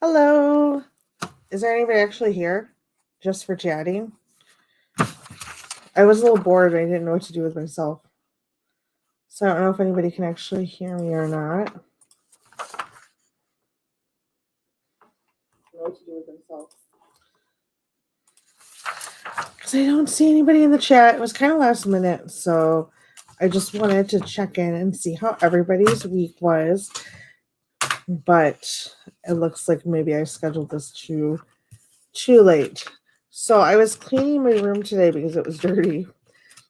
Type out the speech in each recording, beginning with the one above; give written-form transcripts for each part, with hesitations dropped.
Hello. Is there anybody actually here just for chatting? I was a little bored. I didn't know what to do with myself. So I don't know if anybody can actually hear me or not. I don't know what to do with myself. Because I don't see anybody in the chat. It was kind of last minute. So I just wanted to check in and see how everybody's week was. But it looks like maybe I scheduled this too late. So I was cleaning my room today because it was dirty.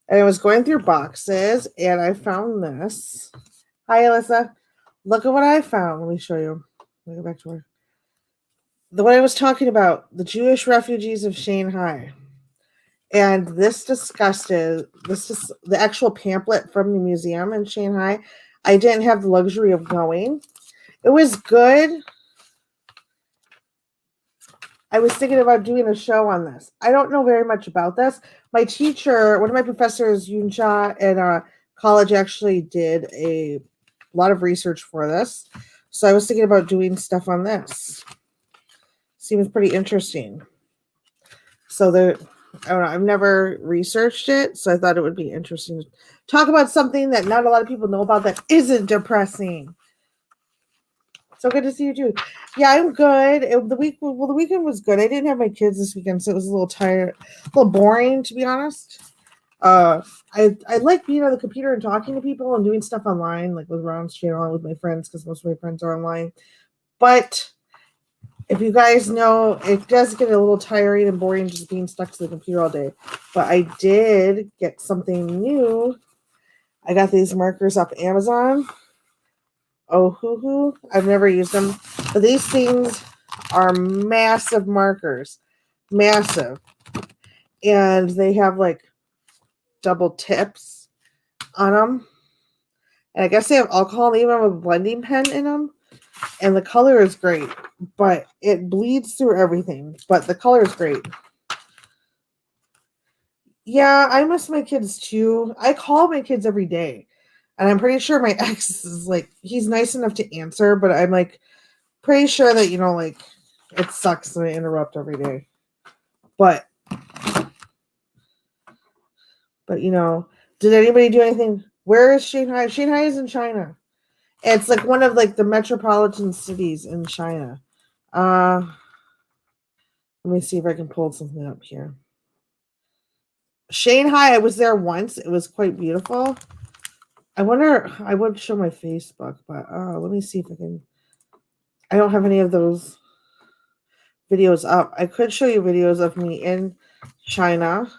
And I was going through boxes and I found this. Hi, Alyssa. Look at what I found. Let me show you. Let me go back to her. The one I was talking about, the Jewish refugees of Shanghai. And this disgusted, this is the actual pamphlet from the museum in Shanghai. I didn't have the luxury of going. It was good. I was thinking about doing a show on this. I don't know very much about this. My teacher, one of my professors, Yunsha, in college actually did a lot of research for this. So I was thinking about doing stuff on this. Seems pretty interesting. So I don't know, I've never researched it, so I thought it would be interesting to talk about something that not a lot of people know about that isn't depressing. So good to see you too. Yeah, I'm good. The weekend was good. I didn't have my kids this weekend, so it was a little tired, a little boring, to be honest. I like being on the computer and talking to people and doing stuff online, like with Ron's channel with my friends, because most of my friends are online. But if you guys know, it does get a little tiring and boring just being stuck to the computer all day. But I did get something new. I got these markers off Amazon. Oh, hoo. I've never used them. But these things are massive markers. Massive. And they have like double tips on them. And I guess they have alcohol and even have a blending pen in them. And the color is great. But it bleeds through everything. But the color is great. Yeah, I miss my kids too. I call my kids every day. And I'm pretty sure my ex is like, he's nice enough to answer, but I'm like pretty sure that, like it sucks when I interrupt every day. But did anybody do anything? Where is Shanghai? Shanghai is in China. It's like one of like the metropolitan cities in China. Let me see if I can pull something up here. Shanghai, I was there once. It was quite beautiful. I wonder, I would show my Facebook, but let me see if I can. I don't have any of those videos up. I could show you videos of me in China.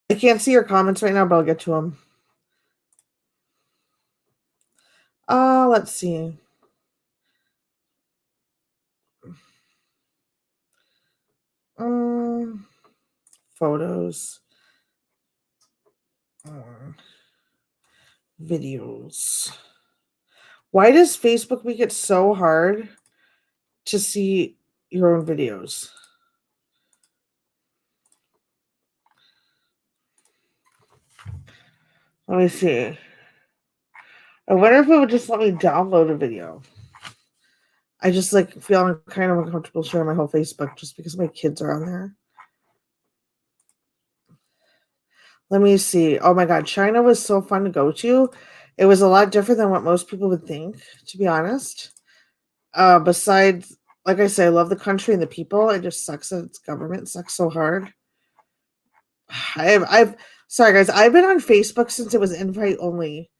I can't see your comments right now, but I'll get to them. Let's see. Photos. Videos. Why does Facebook make it so hard to see your own videos? Let me see. I wonder if it would just let me download a video. I just like feel kind of uncomfortable sharing my whole Facebook just because my kids are on there. Let me see. Oh my God, China was so fun to go to. It was a lot different than what most people would think, to be honest. Besides, like I say, I love the country and the people. It just sucks that its government sucks so hard. I've sorry guys, I've been on Facebook since it was invite only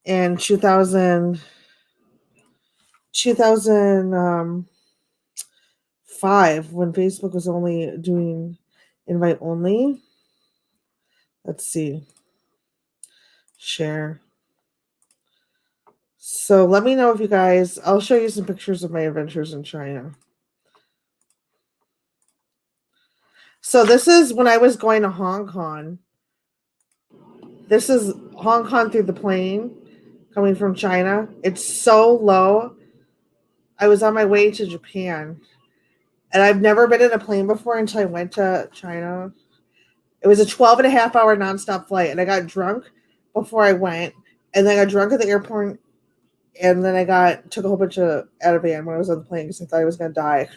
in 2005 when Facebook was only doing invite only. Let's see. Share. So let me know if you guys, I'll show you some pictures of my adventures in China. So this is when I was going to Hong Kong. This is Hong Kong through the plane coming from China. It's so low. I was on my way to Japan. And I've never been in a plane before until I went to China. It was a 12-and-a-half-hour nonstop flight. And I got drunk before I went. And then I got drunk at the airport And then I took a whole bunch of Ativan when I was on the plane because I thought I was gonna die.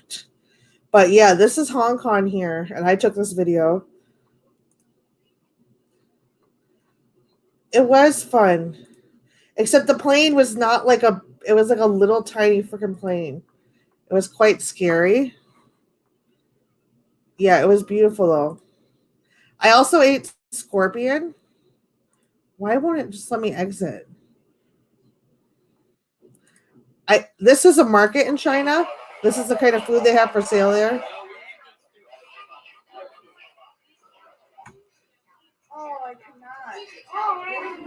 But yeah, this is Hong Kong here, and I took this video. It was fun, except the plane was not like it was like a little tiny freaking plane. It was quite scary. Yeah, it was beautiful though. I also ate scorpion. Why won't it just let me exit? This is a market in China. This is the kind of food they have for sale there. Oh, I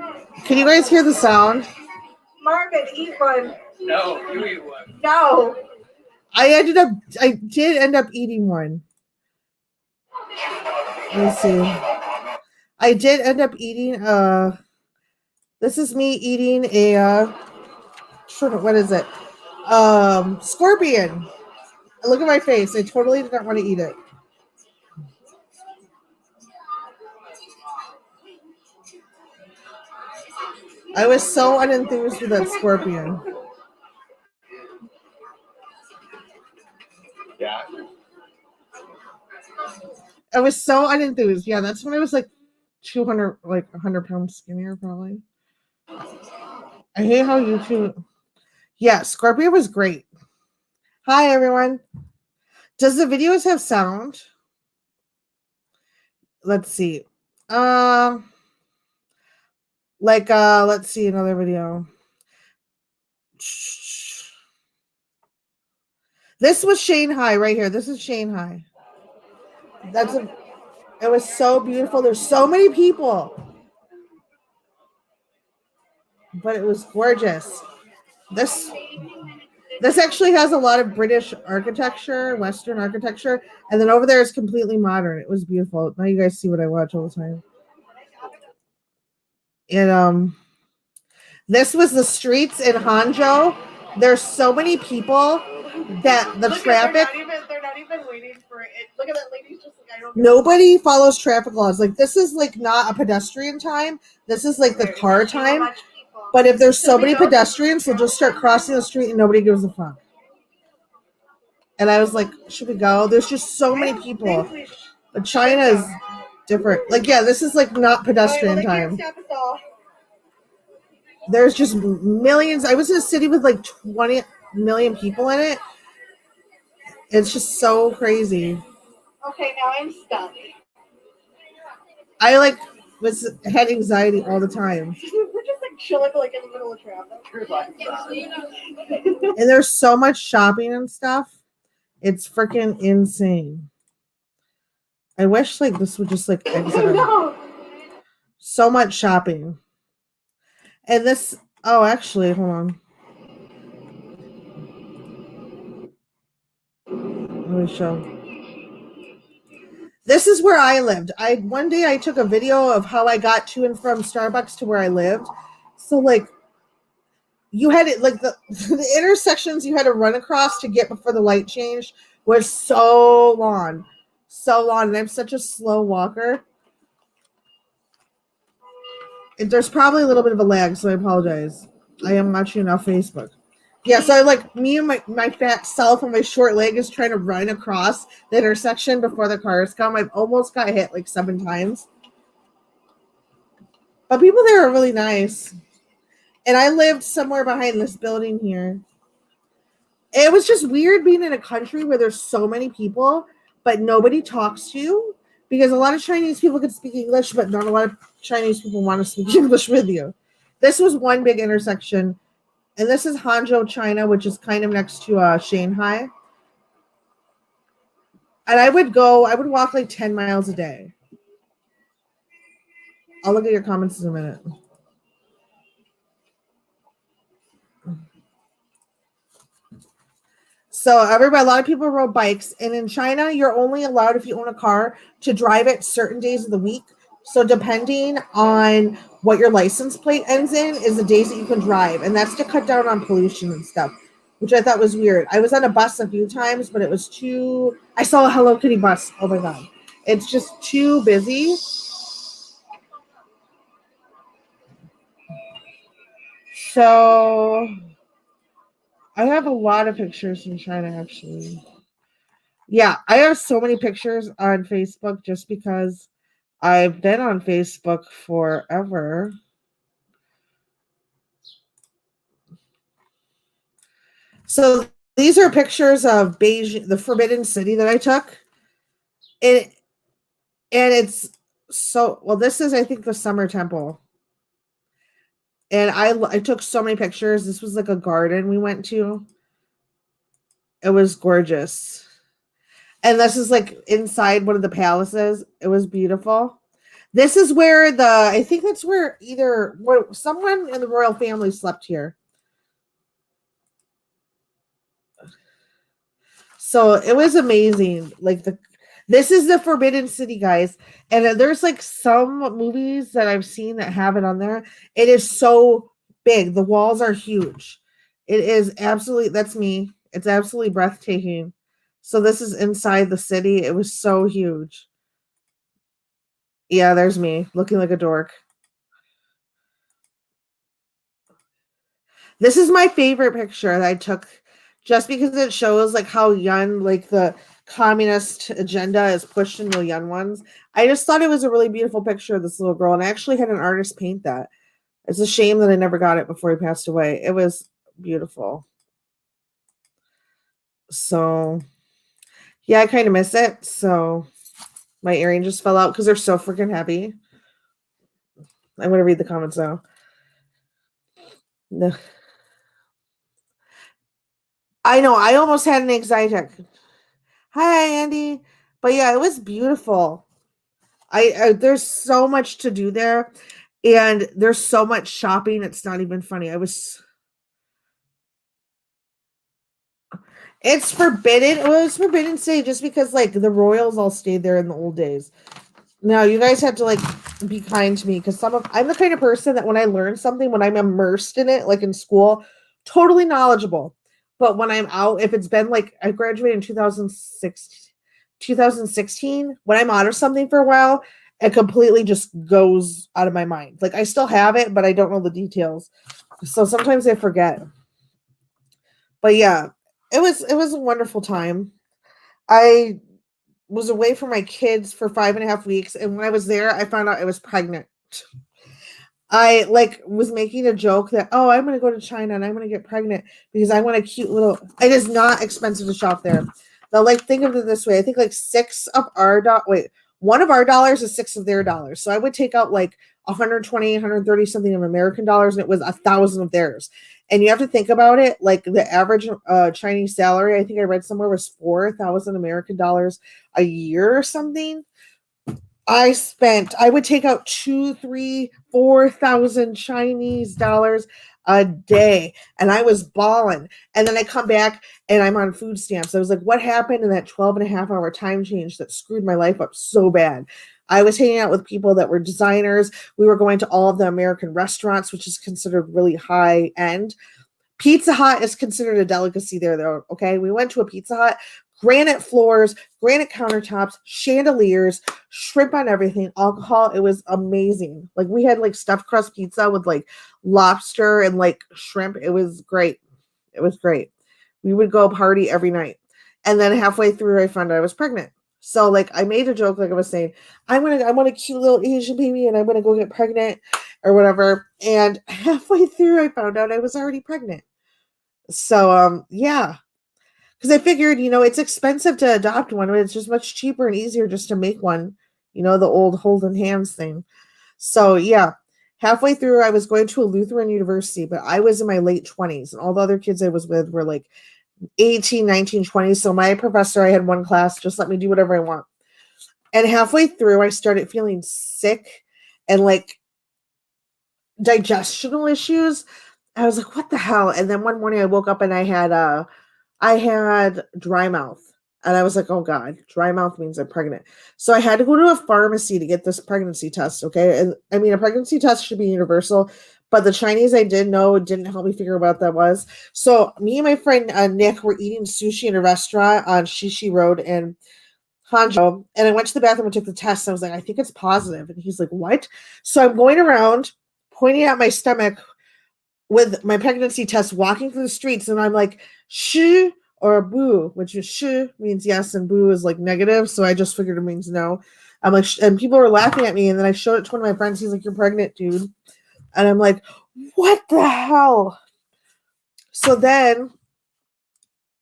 cannot. Can you guys hear the sound? Marvin, eat one. No, you eat one. No. I did end up eating one. Let me see. I did end up eating this is me eating a what is it? Scorpion. Look at my face. I totally did not want to eat it. I was so unenthused with that scorpion. Yeah. I was so unenthused. Yeah, that's when I was like 200, like 100 pounds skinnier, probably. I hate how YouTube. Yeah, Scorpio was great. Hi, everyone. Does the videos have sound? Let's see. Let's see another video. This was Shanghai right here. This is Shanghai. It was so beautiful. There's so many people. But it was gorgeous. This actually has a lot of British architecture, Western architecture, and then over there is completely modern. It was beautiful. Now you guys see what I watch all the time. And this was the streets in Hangzhou. There's so many people that the traffic. They're not even waiting for it. Look at that lady's just like, I don't. Nobody follows traffic laws. Like this is like not a pedestrian time. This is like the car time. But if there's so many pedestrians, they'll just start crossing the street and nobody gives a fuck. And I was like, should we go? There's just so many people. But China is different. Like, yeah, this is like not pedestrian time. There's just millions. I was in a city with like 20 million people in it. It's just so crazy. Okay, now I'm stuck. I had anxiety all the time. We're just like chilling like in the middle of traffic. And there's so much shopping and stuff. It's freaking insane. I wish like this would just like exit. No. So much shopping. And this, oh, actually, hold on. Let me show. This is where I lived. One day I took a video of how I got to and from Starbucks to where I lived. So like you had it like the intersections you had to run across to get before the light changed was so long. So long. And I'm such a slow walker. There's probably a little bit of a lag, so I apologize. I am watching off Facebook. Yeah, so me and my fat self and my short leg is trying to run across the intersection before the cars come. I've almost got hit like 7 times. But people there are really nice. And I lived somewhere behind this building here. It was just weird being in a country where there's so many people, but nobody talks to you. Because a lot of Chinese people can speak English, but not a lot of Chinese people want to speak English with you. This was one big intersection. And this is Hangzhou, China, which is kind of next to Shanghai. And I would walk like 10 miles a day. I'll look at your comments in a minute. So a lot of people rode bikes, and in China, you're only allowed, if you own a car, to drive it certain days of the week. So depending on what your license plate ends in is the days that you can drive, and that's to cut down on pollution and stuff, which I thought was weird. I was on a bus a few times, but it was too. I saw a Hello Kitty bus. Oh my god, it's just too busy. So I have a lot of pictures from China, actually. Yeah, I have so many pictures on Facebook just because I've been on Facebook forever. So these are pictures of Beijing, the Forbidden City that I took. And it's so well, this is I think the Summer Temple. And I took so many pictures. This was like a garden we went to. It was gorgeous. And this is like inside one of the palaces. It was beautiful. This is where I think that's where either where someone in the royal family slept here. So it was amazing. This is the Forbidden City, guys. And there's like some movies that I've seen that have it on there. It is so big. The walls are huge. It is absolutely, that's me. It's absolutely breathtaking. So this is inside the city. It was so huge. Yeah, there's me looking like a dork. This is my favorite picture that I took just because it shows like how young like the communist agenda is pushed into the young ones. I just thought it was a really beautiful picture of this little girl, and I actually had an artist paint that. It's a shame that I never got it before he passed away. It was beautiful. So yeah, I kind of miss it. So my earring just fell out because they're so freaking heavy. I'm gonna read the comments now. No. I know. I almost had an anxiety attack. Hi, Andy. But yeah, it was beautiful. I there's so much to do there, and there's so much shopping. It's not even funny. It's forbidden. Well, it's forbidden city just because like the royals all stayed there in the old days. Now you guys have to like be kind to me because I'm the kind of person that when I learn something, when I'm immersed in it, like in school, totally knowledgeable. But when I'm out, if it's been like I graduated in 2016, when I'm out of something for a while, it completely just goes out of my mind. Like I still have it, but I don't know the details. So sometimes I forget. But yeah, it was a wonderful time. I was away from my kids for 5.5 weeks, and when I was there, I found out I was pregnant. I like was making a joke that I'm going to go to China and I'm going to get pregnant because I want a cute little. It is not expensive to shop there. Now, like think of it this way: I think like one of our dollars is six of their dollars. So I would take out like 120, 130 something of American dollars, and it was 1,000 of theirs. And you have to think about it like the average Chinese salary. I think I read somewhere was 4,000 American dollars a year or something. I would take out 2, 3, 4,000 Chinese dollars a day, and I was balling. And then I come back and I'm on food stamps. I was like, what happened in that 12.5 hour time change that screwed my life up so bad? I was hanging out with people that were designers. We were going to all of the American restaurants, which is considered really high end. Pizza Hut is considered a delicacy there, though. Okay. We went to a Pizza Hut, granite floors, granite countertops, chandeliers, shrimp on everything, alcohol. It was amazing. Like we had like stuffed crust pizza with like lobster and like shrimp. It was great. It was great. We would go party every night. And then halfway through, I found out I was pregnant. So like I made a joke, like I was saying, I want a cute little Asian baby and I'm gonna go get pregnant or whatever. And halfway through, I found out I was already pregnant. So yeah, because I figured, it's expensive to adopt one, but it's just much cheaper and easier just to make one, the old holding hands thing. So yeah, halfway through, I was going to a Lutheran university, but I was in my late 20s, and all the other kids I was with were like 18, 19, 20. So my professor, I had one class, just let me do whatever I want. And halfway through, I started feeling sick and like digestional issues. I was like, what the hell? And then one morning I woke up and I had dry mouth. And I was like, oh God, dry mouth means I'm pregnant. So I had to go to a pharmacy to get this pregnancy test. Okay. And I mean, a pregnancy test should be universal, but the Chinese I did know didn't help me figure out what that was. So me and my friend Nick were eating sushi in a restaurant on Shishi Road in Hangzhou. And I went to the bathroom and took the test. And I was like, I think it's positive. And he's like, what? So I'm going around pointing at my stomach with my pregnancy test walking through the streets, and I'm like, shh or boo, which is shh means yes and boo is like negative. So I just figured it means no. I'm like, and people were laughing at me, and then I showed it to one of my friends. He's like, "You're pregnant, dude," and I'm like, "What the hell?" So then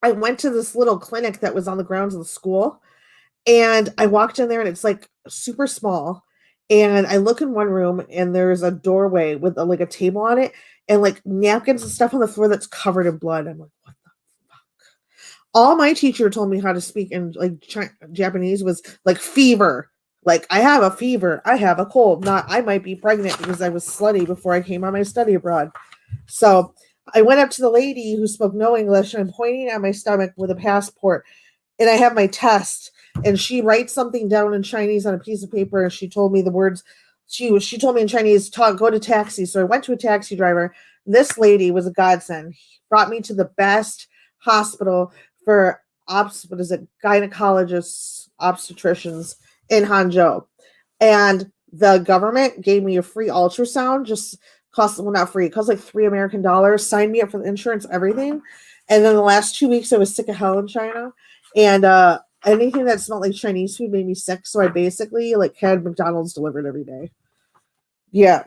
I went to this little clinic that was on the grounds of the school, and I walked in there, and it's like super small. And I look in one room, and there's a doorway with like a table on it, and like napkins and stuff on the floor that's covered in blood. I'm like, what the fuck? All my teacher told me how to speak in like Japanese was like fever. Like, I have a fever, I have a cold, not I might be pregnant because I was slutty before I came on my study abroad. So I went up to the lady who spoke no English, and I'm pointing at my stomach with a passport, and I have my test, and she writes something down in Chinese on a piece of paper, and she told me the words. She told me in Chinese, go to taxi. So I went to a taxi driver. This lady was a godsend. He brought me to the best hospital for gynecologists, obstetricians in Hangzhou. And the government gave me a free ultrasound, just cost, well, not free, it cost like $3 American, signed me up for the insurance, everything. And then the last 2 weeks, I was sick of hell in China. And anything that smelled like Chinese food made me sick. So I basically like had McDonald's delivered every day. Yeah.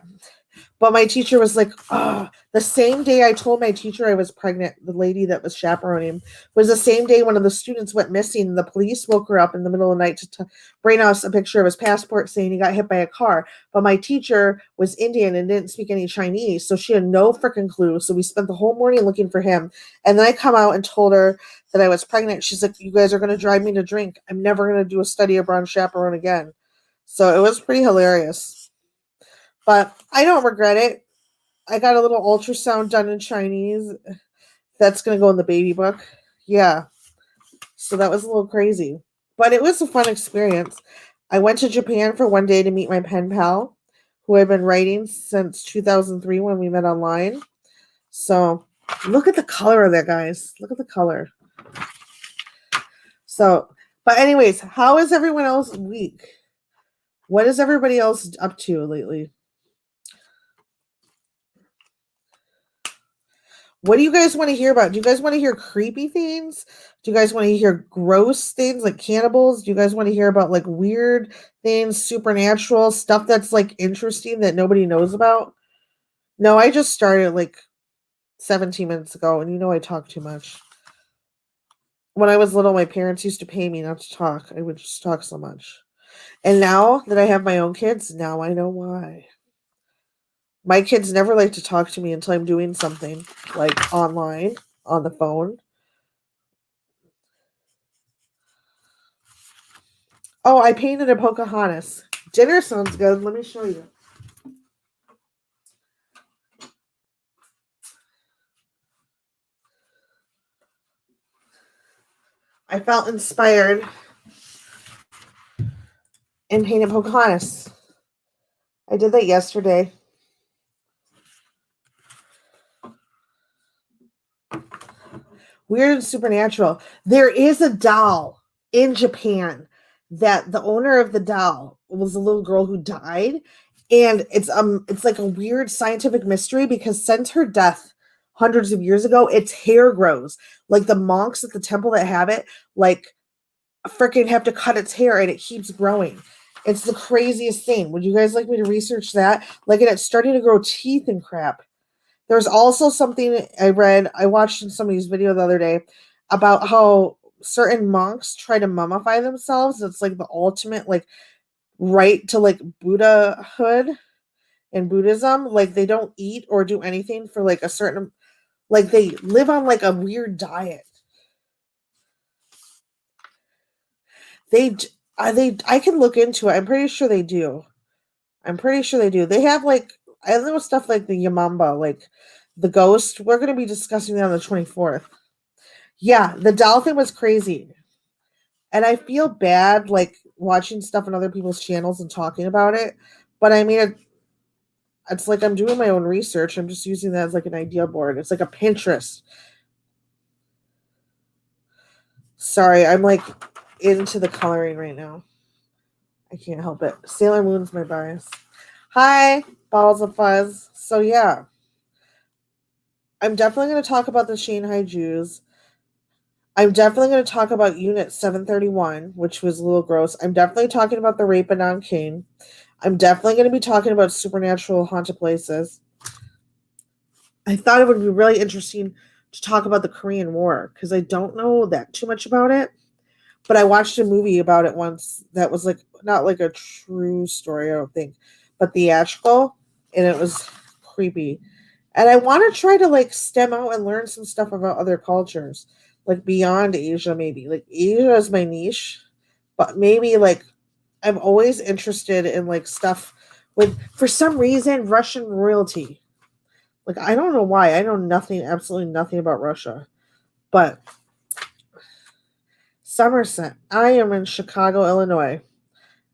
But my teacher was like, oh, the same day I told my teacher I was pregnant, the lady that was chaperoning, was the same day one of the students went missing. And the police woke her up in the middle of the night to bring us a picture of his passport saying he got hit by a car. But my teacher was Indian and didn't speak any Chinese, so she had no freaking clue. So we spent the whole morning looking for him. And then I come out and told her that I was pregnant. She's like, you guys are going to drive me to drink. I'm never going to do a study abroad chaperone again. So it was pretty hilarious. But I don't regret it. I got a little ultrasound done in Chinese. That's going to go in the baby book. Yeah. So that was a little crazy. But it was a fun experience. I went to Japan for one day to meet my pen pal, who I've been writing since 2003 when we met online. So look at the color of that, guys. Look at the color. So, but anyways, how is everyone else week? What is everybody else up to lately? What do you guys want to hear about? Do you guys want to hear creepy things? Do you guys want to hear gross things like cannibals? Do you guys want to hear about like weird things, supernatural stuff that's like interesting that nobody knows about? No, I just started like 17 minutes ago, and you know I talk too much. When I was little, my parents used to pay me not to talk. I would just talk so much. And now that I have my own kids, now I know why. My kids never like to talk to me until I'm doing something like online, on the phone. Oh, I painted a Pocahontas. Dinner sounds good. Let me show you. I felt inspired and painted Pocahontas. I did that yesterday. Weird and supernatural. There is a doll in Japan that the owner of the doll was a little girl who died, and it's like a weird scientific mystery because since her death hundreds of years ago, its hair grows. Like the monks at the temple that have it, like freaking have to cut its hair and it keeps growing. It's the craziest thing. Would you guys like me to research that? Like, and it's starting to grow teeth and crap. There's also something I watched in somebody's video the other day about how certain monks try to mummify themselves. It's like the ultimate, like, right to like Buddhahood and Buddhism. Like, they don't eat or do anything for like a certain, like, they live on like a weird diet. I can look into it. I'm pretty sure they do. They have like, I know stuff like the Yamamba, like the ghost. We're going to be discussing that on the 24th. Yeah, the doll thing was crazy. And I feel bad like watching stuff on other people's channels and talking about it. But I mean, it's like I'm doing my own research. I'm just using that as like an idea board. It's like a Pinterest. Sorry, I'm like into the coloring right now. I can't help it. Sailor Moon's my bias. Hi, balls of fuzz. So yeah. I'm definitely going to talk about the Shanghai Jews. I'm definitely going to talk about Unit 731, which was a little gross. I'm definitely talking about the rape in Nanking. I'm definitely going to be talking about supernatural haunted places. I thought it would be really interesting to talk about the Korean War because I don't know that too much about it. But I watched a movie about it once that was like not like a true story, I don't think, but theatrical, and it was creepy. And I want to try to like stem out and learn some stuff about other cultures, like beyond Asia, maybe. Like Asia is my niche, but maybe like I'm always interested in like stuff with, for some reason, Russian royalty. Like I don't know why. I know nothing, absolutely nothing about Russia. But Somerset, I am in Chicago, Illinois,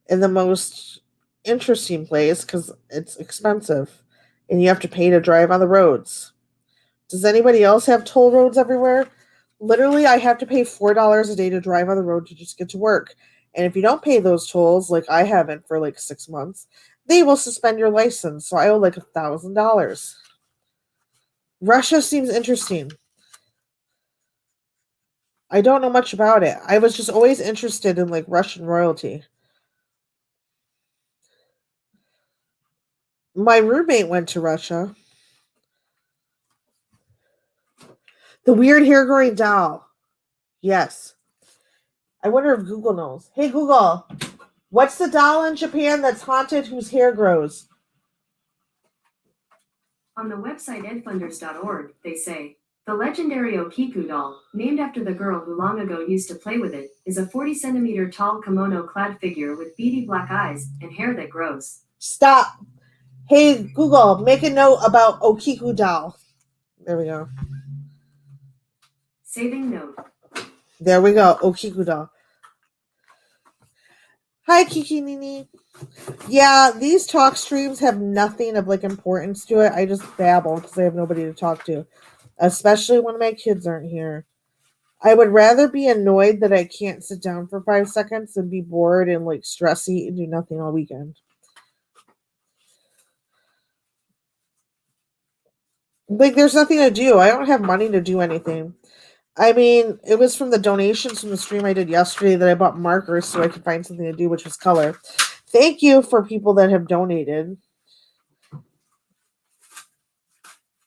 in the most interesting place because it's expensive and you have to pay to drive on the roads. Does anybody else have toll roads everywhere? Literally, I have to pay $4 a day to drive on the road to just get to work. And if you don't pay those tolls, like I haven't for like 6 months, they will suspend your license. So I owe like $1,000. Russia seems interesting. I don't know much about it. I was just always interested in like Russian royalty. My roommate went to Russia. The weird hair growing doll. Yes. I wonder if Google knows. Hey, Google, what's the doll in Japan that's haunted whose hair grows? On the website edfunders.org, they say, the legendary Okiku doll, named after the girl who long ago used to play with it, is a 40-centimeter tall kimono-clad figure with beady black eyes and hair that grows. Stop. Hey, Google, make a note about Okiku doll. There we go. Saving note. There we go. Okiku doll. Hi, Kiki Nini. Yeah, these talk streams have nothing of like importance to it. I just babble because I have nobody to talk to, especially when my kids aren't here. I would rather be annoyed that I can't sit down for 5 seconds than be bored and like stressy and do nothing all weekend. Like, there's nothing to do. I don't have money to do anything. I mean, it was from the donations from the stream I did yesterday that I bought markers so I could find something to do, which was color. Thank you for people that have donated.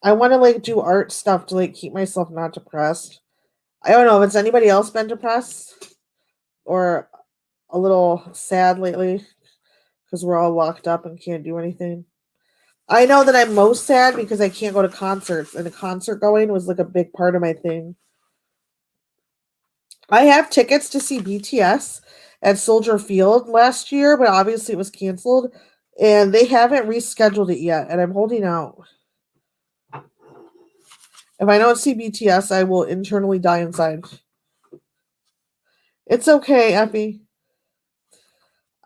I want to like do art stuff to like keep myself not depressed. I don't know. Has anybody else been depressed or a little sad lately because we're all locked up and can't do anything? I know that I'm most sad because I can't go to concerts, and the concert going was like a big part of my thing. I have tickets to see BTS at Soldier Field last year, but obviously it was canceled, and they haven't rescheduled it yet, and I'm holding out. If I don't see BTS, I will internally die inside. It's okay, Effie.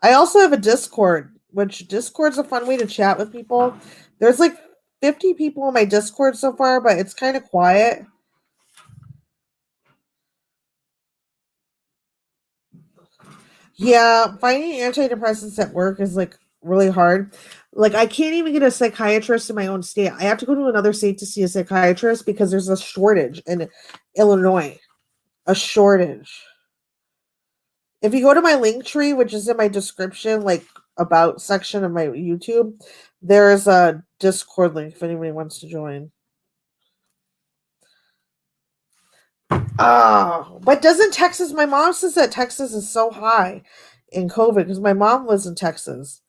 I also have a Discord, which Discord's a fun way to chat with people. There's like 50 people in my Discord so far, but it's kind of quiet. Yeah, finding antidepressants at work is like really hard. Like I can't even get a psychiatrist in my own state. I have to go to another state to see a psychiatrist because there's a shortage in Illinois. A shortage. If you go to my link tree, which is in my description, like about section of my YouTube, there's a Discord link if anybody wants to join. But doesn't Texas, my mom says that Texas is so high in COVID because my mom lives in Texas.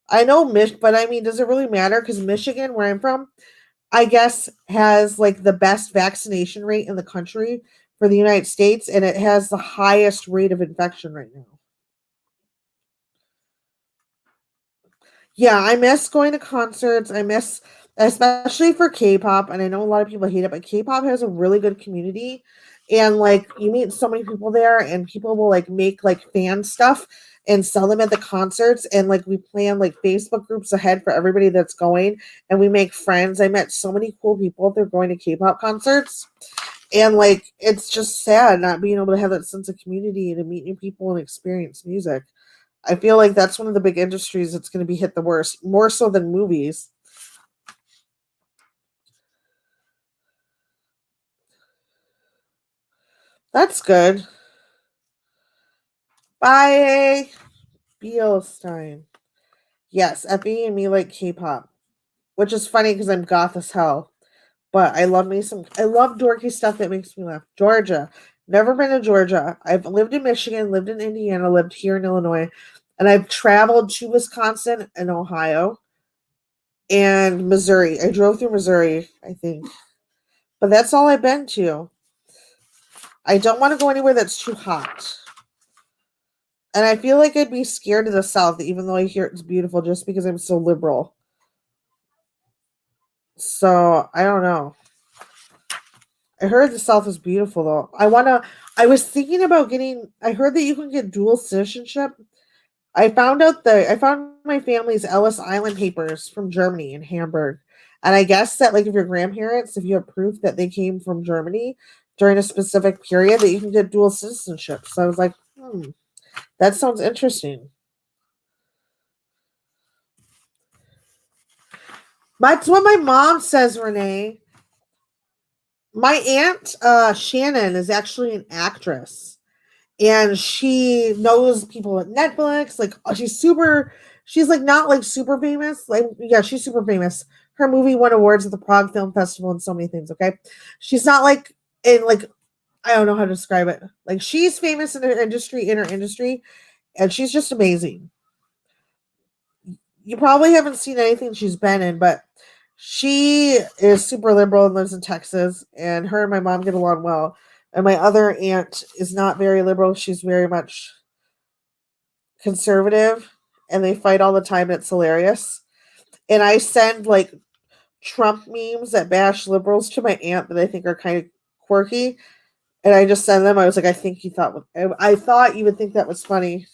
I know but I mean, does it really matter? Because Michigan, where I'm from, I guess has like the best vaccination rate in the country for the United States, and it has the highest rate of infection right now. Yeah, I miss going to concerts. I miss, especially for K-pop, and I know a lot of people hate it, but K-pop has a really good community, and like you meet so many people there, and people will like make like fan stuff and sell them at the concerts, and like we plan like Facebook groups ahead for everybody that's going, and we make friends. I met so many cool people that are going to K-pop concerts, and like it's just sad not being able to have that sense of community and to meet new people and experience music. I feel like that's one of the big industries that's going to be hit the worst, more so than movies. That's good. Bye, Beilstein. Yes, Effie and me like K-pop, which is funny because I'm goth as hell. But I love me some. I love dorky stuff that makes me laugh. Georgia. Never been to Georgia. I've lived in Michigan, lived in Indiana, lived here in Illinois, and I've traveled to Wisconsin and Ohio and Missouri. I drove through Missouri, I think. But that's all I've been to. I don't want to go anywhere that's too hot. And I feel like I'd be scared of the South, even though I hear it's beautiful, just because I'm so liberal. So I don't know. I heard the South is beautiful though. I was thinking about getting I heard that you can get dual citizenship. I found my family's Ellis Island papers from Germany in Hamburg. And I guess that like if your grandparents, if you have proof that they came from Germany during a specific period, that you can get dual citizenship. So I was like, that sounds interesting. That's what my mom says, Renee. My aunt Shannon is actually an actress, and she knows people at Netflix. Like she's like not like super famous. Like yeah, she's super famous. Her movie won awards at the Prague Film Festival and so many things. Okay, she's not like in like I don't know how to describe it. Like she's famous in her industry, and she's just amazing. You probably haven't seen anything she's been in, but she is super liberal and lives in Texas, and her and my mom get along well. And my other aunt is not very liberal. She's very much conservative, and they fight all the time. And it's hilarious. And I send like Trump memes that bash liberals to my aunt that I think are kind of quirky. And I just send them. I was like, I thought you would think that was funny.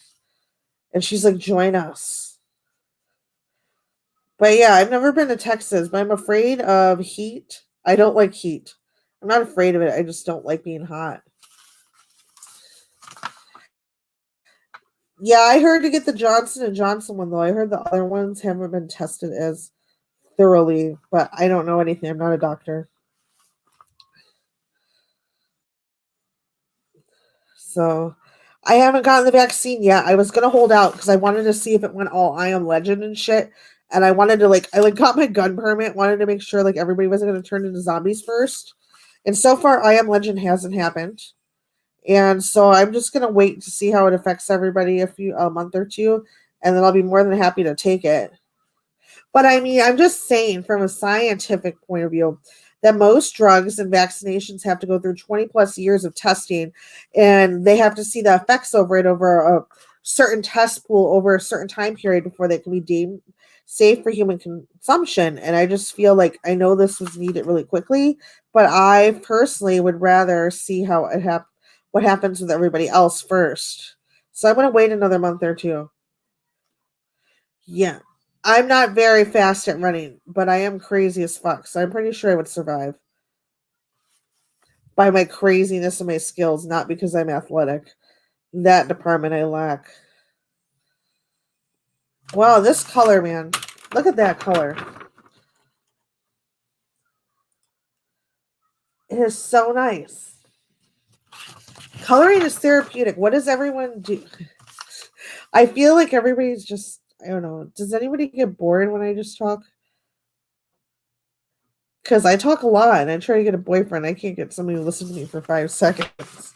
And she's like, join us. But yeah, I've never been to Texas, but I'm afraid of heat. I don't like heat. I'm not afraid of it. I just don't like being hot. Yeah, I heard to get the Johnson and Johnson one though. I heard the other ones haven't been tested as thoroughly, but I don't know anything. I'm not a doctor. So I haven't gotten the vaccine yet. I was gonna hold out because I wanted to see if it went all I Am Legend and shit. And I wanted to like I like got my gun permit, wanted to make sure like everybody wasn't gonna turn into zombies first. And so far I Am Legend hasn't happened. And so I'm just gonna wait to see how it affects everybody a month or two, and then I'll be more than happy to take it. But I mean, I'm just saying from a scientific point of view that most drugs and vaccinations have to go through 20 plus years of testing, and they have to see the effects over a certain test pool over a certain time period before they can be deemed safe for human consumption. And I just feel like I know this was needed really quickly, but I personally would rather see what happens with everybody else first. So I'm going to wait another month or two. Yeah. I'm not very fast at running, but I am crazy as fuck. So I'm pretty sure I would survive by my craziness and my skills, not because I'm athletic. That department I lack. Wow, this color, man. Look at that color. It is so nice. Coloring is therapeutic. What does everyone do? I feel like everybody's just, I don't know. Does anybody get bored when I just talk? Because I talk a lot and I try to get a boyfriend. I can't get somebody to listen to me for 5 seconds.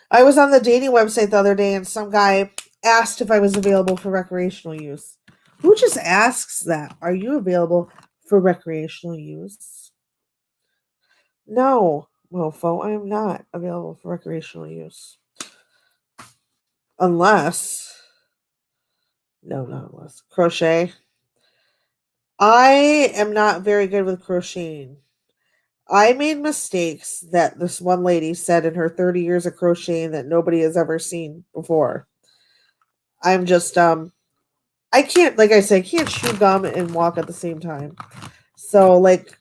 I was on the dating website the other day and some guy asked if I was available for recreational use. Who just asks that? Are you available for recreational use? No, mofo, I am not available for recreational use. Unless, no, not unless. Crochet. I am not very good with crocheting. I made mistakes that this one lady said in her 30 years of crocheting that nobody has ever seen before. I'm just I can't like I said, I can't chew gum and walk at the same time. So like,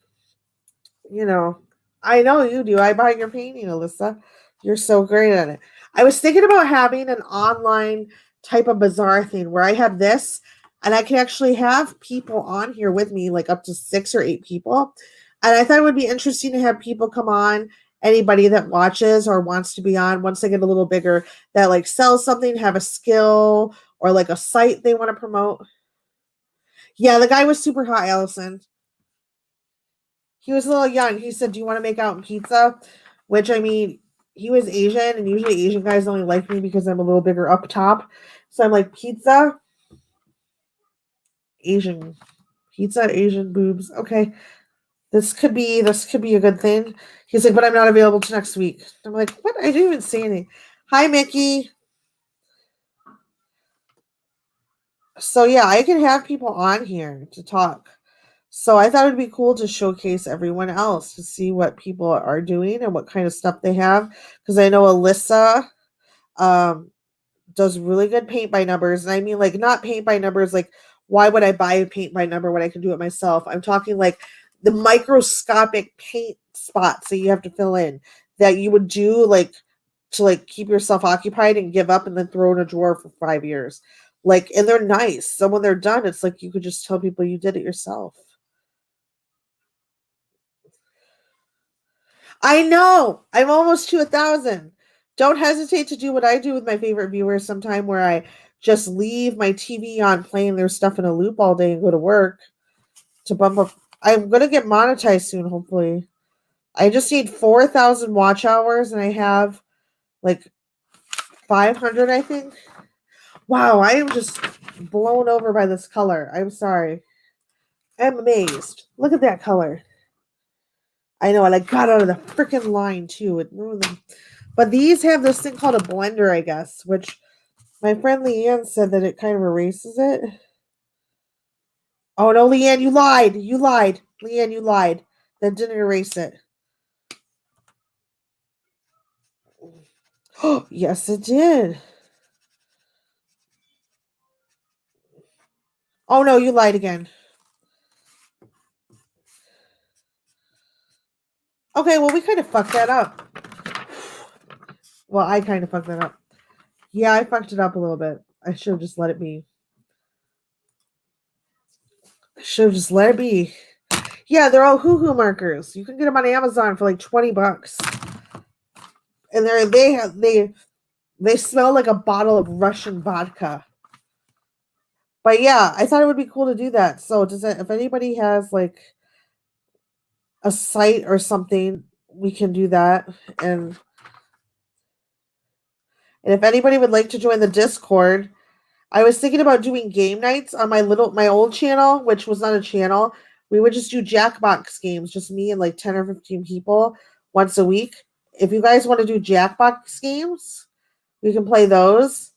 I know you do. I buy your painting, Alyssa. You're so great at it. I was thinking about having an online type of bazaar thing where I have this and I can actually have people on here with me, like up to 6 or 8 people. And I thought it would be interesting to have people come on, anybody that watches or wants to be on once they get a little bigger, that like sells something, have a skill, or like a site they want to promote. Yeah, the guy was super hot, Allison. He was a little young. He said, "Do you want to make out in pizza?" Which, I mean, he was Asian, and usually Asian guys only like me because I'm a little bigger up top. So I'm like, pizza, Asian pizza, Asian boobs. Okay, this could be a good thing. He's like, "But I'm not available till next week." I'm like, "What?" I didn't even say anything. Hi, Mickey. So yeah, I can have people on here to talk. So I thought it'd be cool to showcase everyone else to see what people are doing and what kind of stuff they have. Because I know Alyssa um, does really good paint by numbers. And I mean, like, not paint by numbers, like, why would I buy a paint by number when I can do it myself? I'm talking like the microscopic paint spots that you have to fill in that you would do like to like keep yourself occupied and give up and then throw in a drawer for 5 years. Like, and they're nice. So when they're done, it's like you could just tell people you did it yourself. I know. I'm almost to 1,000. Don't hesitate to do what I do with my favorite viewers sometime where I just leave my TV on playing their stuff in a loop all day and go to work to bump up. I'm going to get monetized soon, hopefully. I just need 4,000 watch hours and I have like 500, I think. Wow, I am just blown over by this color. I'm sorry. I'm amazed. Look at that color. I know, and I got out of the freaking line too. It ruined them. But these have this thing called a blender, I guess, which my friend Leanne said that it kind of erases it. Oh no, Leanne, you lied. You lied. Leanne, you lied. That didn't erase it. Oh, yes, it did. Oh no, you lied again. Okay, well, we kind of fucked that up. Well, I kind of fucked that up. Yeah, I fucked it up a little bit. I should have just let it be. I should have just let it be. Yeah, they're all hoo-hoo markers. You can get them on Amazon for like $20. And they smell like a bottle of Russian vodka. But yeah, I thought it would be cool to do that. So if anybody has like a site or something, we can do that. And if anybody would like to join the Discord, I was thinking about doing game nights on my old channel, which was not a channel. We would just do Jackbox games, just me and like 10 or 15 people once a week. If you guys want to do Jackbox games, we can play those.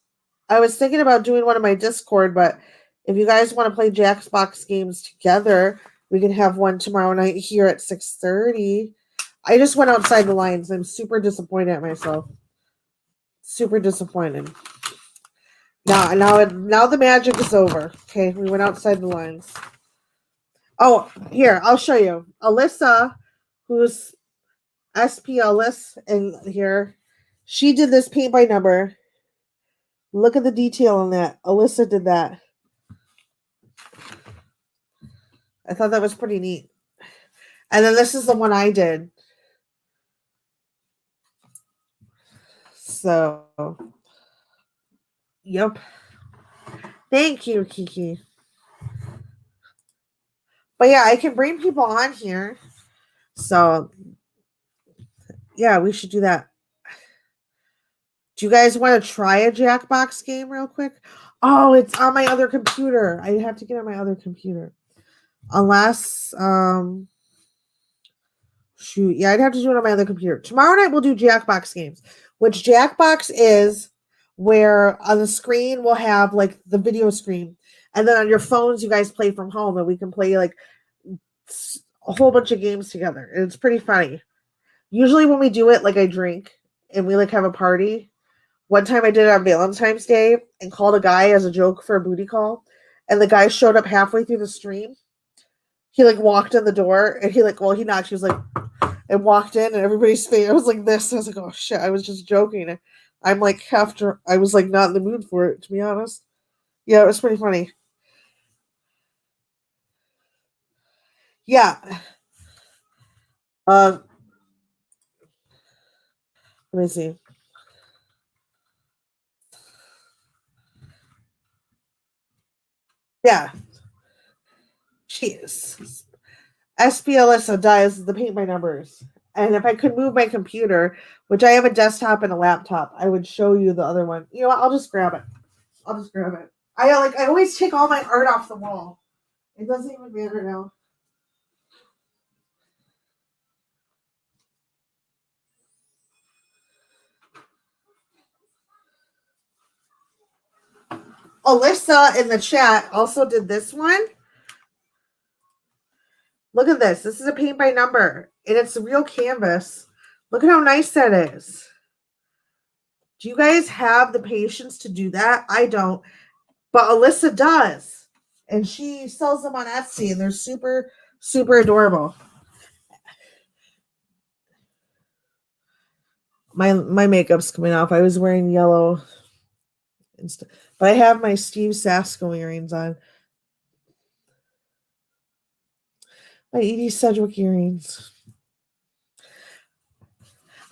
I was thinking about doing one on my Discord, but if you guys want to play Jackbox games together, we can have one tomorrow night here at 6:30. I just went outside the lines. I'm super disappointed at myself. Super disappointed. Now the magic is over. Okay, we went outside the lines. Oh, here, I'll show you. Alyssa, who's SP Alice in here, she did this paint by number. Look at the detail on that. Alyssa did that. I thought that was pretty neat. And then this is the one I did. So, yep. Thank you, Kiki. But yeah, I can bring people on here. So, yeah, we should do that. Do you guys want to try a Jackbox game real quick? Oh, it's on my other computer. I have to get on my other computer. Unless, shoot. Yeah, I'd have to do it on my other computer. Tomorrow night we'll do Jackbox games, which Jackbox is where on the screen we'll have like the video screen. And then on your phones, you guys play from home and we can play like a whole bunch of games together. And it's pretty funny. Usually when we do it, like I drink and we like have a party. One time I did it on Valentine's Day and called a guy as a joke for a booty call. And the guy showed up halfway through the stream. He like walked in the door and he knocked. He was like, and walked in and everybody's face. I was like this. I was like, oh shit, I was just joking. I'm like I was like not in the mood for it, to be honest. Yeah, it was pretty funny. Yeah. Let me see. Yeah, she is. SP Alyssa does the paint by numbers. And if I could move my computer, which I have a desktop and a laptop, I would show you the other one. You know what? I'll just grab it. I always take all my art off the wall. It doesn't even matter now. Alyssa in the chat also did this one. Look at this. This is a paint by number, and it's a real canvas. Look at how nice that is. Do you guys have the patience to do that? I don't, but Alyssa does, and she sells them on Etsy, and they're super, super adorable. My makeup's coming off. I was wearing yellow, but I have my Steve Sasko earrings on. My Edie Sedgwick earrings.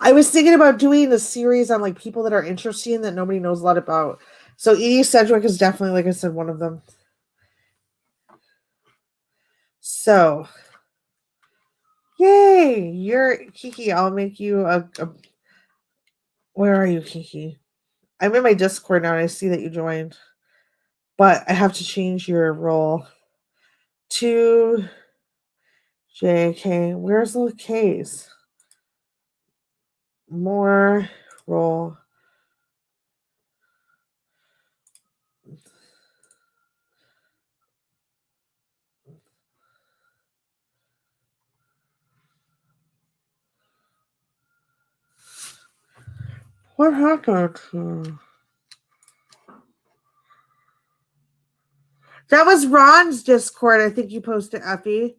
I was thinking about doing a series on like people that are interesting that nobody knows a lot about. So Edie Sedgwick is definitely, like I said, one of them. So, yay! You're Kiki. I'll make you a. Where are you, Kiki? I'm in my Discord now, and I see that you joined, but I have to change your role to JK. Where's the K's? More role. What happened? That was Ron's Discord. I think you posted, Effie.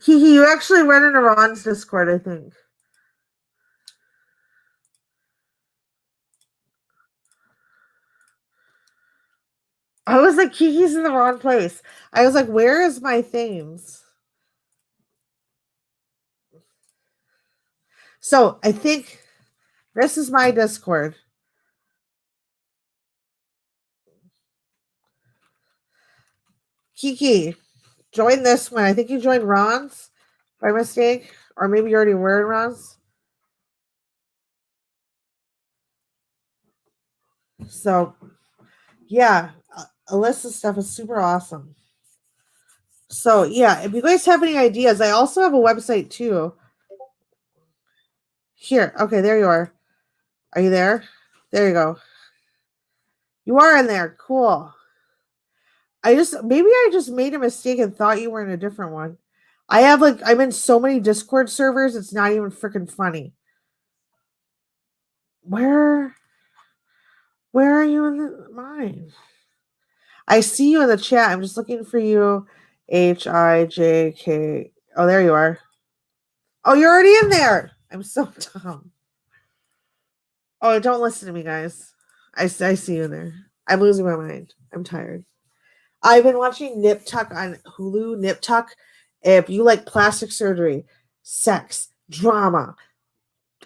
You actually went into Ron's Discord, I think. I was like, Kiki's in the wrong place. I was like, where is my things? So I think this is my Discord. Kiki, join this one. I think you joined Ron's by mistake, or maybe you already were in Ron's. So, yeah, Alyssa's stuff is super awesome. So, yeah, if you guys have any ideas, I also have a website too. Here, okay, there you are. Are you there? There you go. You are in there. Cool. Maybe I just made a mistake and thought you were in a different one. I'm in so many Discord servers, it's not even freaking funny. Where are you in mine? I see you in the chat. I'm just looking for you. HIJK. Oh, there you are. Oh, you're already in there. I'm so dumb. Oh, don't listen to me, guys. I see you there. I'm losing my mind. I'm tired. I've been watching Nip Tuck on Hulu. Nip Tuck. If you like plastic surgery, sex, drama,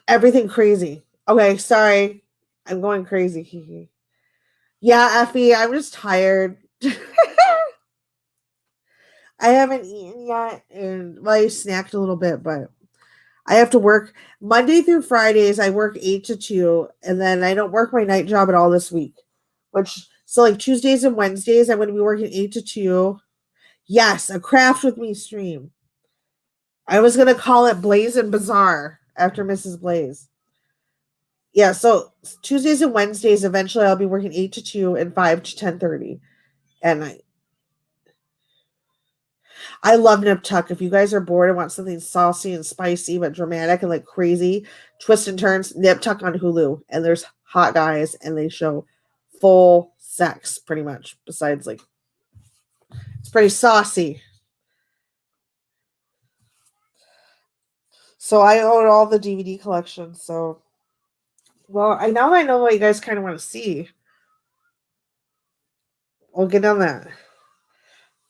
everything crazy. Okay, sorry. I'm going crazy, Kiki. Yeah, Effie, I'm just tired. I haven't eaten yet, and I snacked a little bit, but I have to work Monday through Fridays. I work 8 to 2, and then I don't work my night job at all this week. So like Tuesdays and Wednesdays, I'm going to be working 8 to 2. Yes, a craft with me stream. I was going to call it Blaze and Bazaar after Mrs. Blaze. Yeah, so Tuesdays and Wednesdays, eventually I'll be working 8 to 2 and 5 to 10:30 at night. I love Nip Tuck. If you guys are bored and want something saucy and spicy but dramatic and like crazy twists and turns, Nip Tuck on Hulu. And there's hot guys and they show full sex pretty much. Besides, like, it's pretty saucy. So I own all the DVD collections. So, well, I know what you guys kind of want to see. We'll get on that.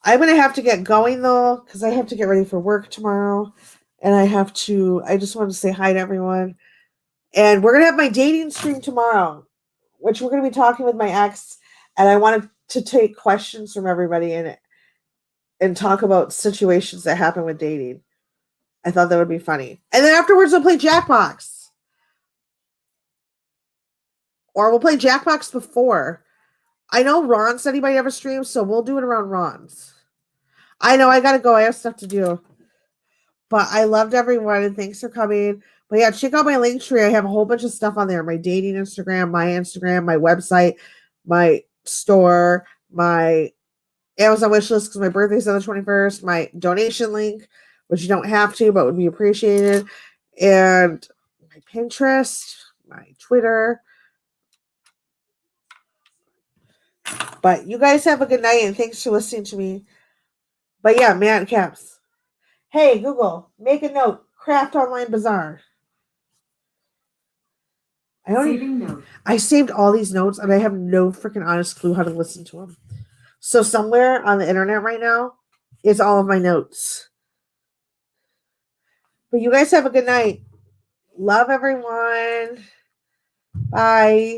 I'm gonna have to get going though, because I have to get ready for work tomorrow. And I just wanted to say hi to everyone. And we're gonna have my dating stream tomorrow, which we're gonna be talking with my ex, and I wanted to take questions from everybody and talk about situations that happen with dating. I thought that would be funny. And then afterwards we'll play Jackbox. Or we'll play Jackbox before. I know Ron said he might have a stream, so we'll do it around Ron's. I know I gotta go. I have stuff to do. But I loved everyone and thanks for coming. But yeah, check out my link tree. I have a whole bunch of stuff on there. My dating Instagram, my website, my store, my Amazon wish list because my birthday's on the 21st, my donation link, which you don't have to, but would be appreciated, and my Pinterest, my Twitter. But you guys have a good night and thanks for listening to me. But yeah, Matt Caps. Hey, Google, make a note. Craft Online Bazaar. Saving note. I saved all these notes and I have no freaking honest clue how to listen to them. So somewhere on the internet right now is all of my notes. But you guys have a good night. Love everyone. Bye.